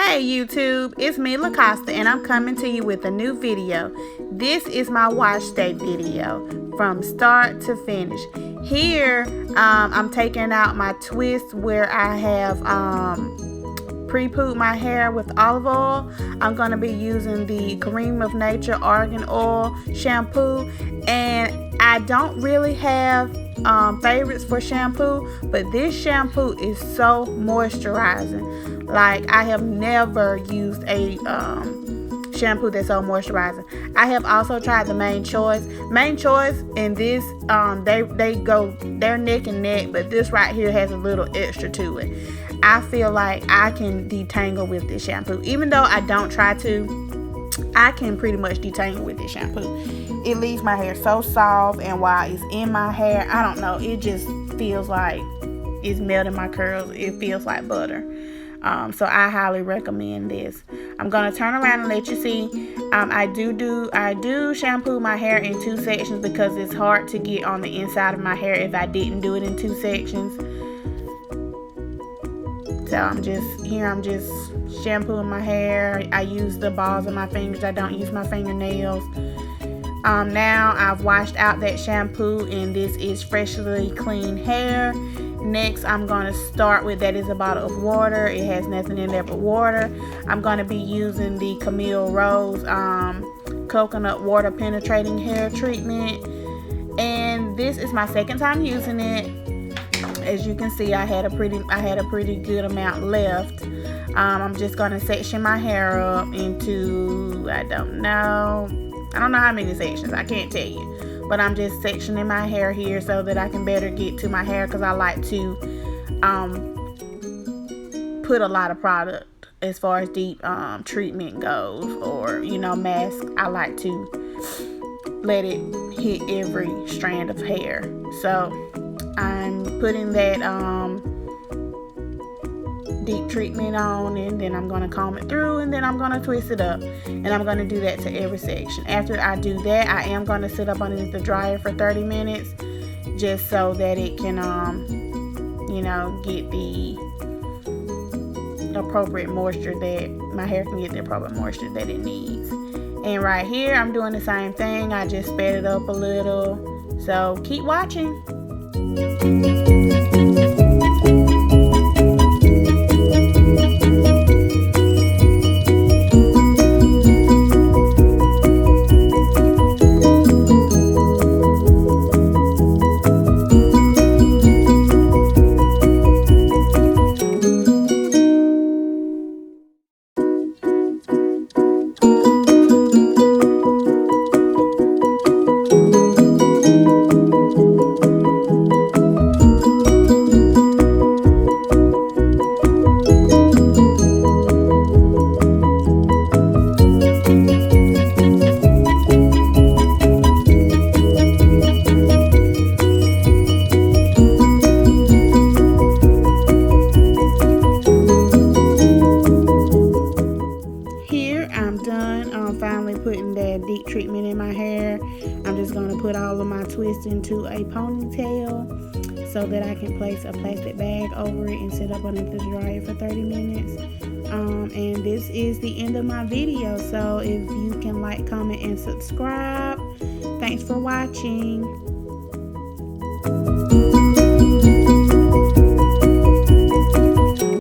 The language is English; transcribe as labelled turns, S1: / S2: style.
S1: Hey YouTube, it's me LaCosta and I'm coming to you with a new video. This is my wash day video from start to finish. Here I'm taking out my twist where I have pre-pooed my hair with olive oil. I'm going to be using the Cream of Nature Argan Oil shampoo, and I don't really have favorites for shampoo, but this shampoo is so moisturizing. Like, I have never used a shampoo that's so moisturizing. I have also tried the Mane Choice. Mane Choice and this, they're neck and neck, but this right here has a little extra to it. I feel like I can detangle with this shampoo. Even though I don't try to, I can pretty much detangle with this shampoo. It leaves my hair so soft, and while it's in my hair, I don't know, it just feels like it's melting my curls. It feels like butter. So I highly recommend this. I'm gonna turn around and let you see. I do shampoo my hair in 2 sections because it's hard to get on the inside of my hair if I didn't do it in 2 sections. So I'm just shampooing my hair. I use the balls of my fingers. I don't use my fingernails. Now I've washed out that shampoo, and this is freshly clean hair. Next, I'm going to start with, that is a bottle of water. It has nothing in there but water. I'm going to be using the Camille Rose coconut water penetrating hair treatment, and this is my second time using it. As you can see, I had a pretty good amount left. I'm just going to section my hair up into, I don't know how many sections, I can't tell you, but I'm just sectioning my hair here so that I can better get to my hair, because I like to put a lot of product as far as deep treatment goes, or mask. I like to let it hit every strand of hair. So I'm putting that deep treatment on, and then I'm going to comb it through, and then I'm going to twist it up, and I'm going to do that to every section. After I do that, I am going to sit up underneath the dryer for 30 minutes just so that it can get the appropriate moisture, that my hair can get the appropriate moisture that it needs. And right here I'm doing the same thing. I just sped it up a little, so keep watching. Finally putting that deep treatment in my hair. I'm just going to put all of my twists into a ponytail so that I can place a plastic bag over it and sit up underneath the dryer for 30 minutes. And this is the end of my video. So if you can like, comment, and subscribe. Thanks for watching.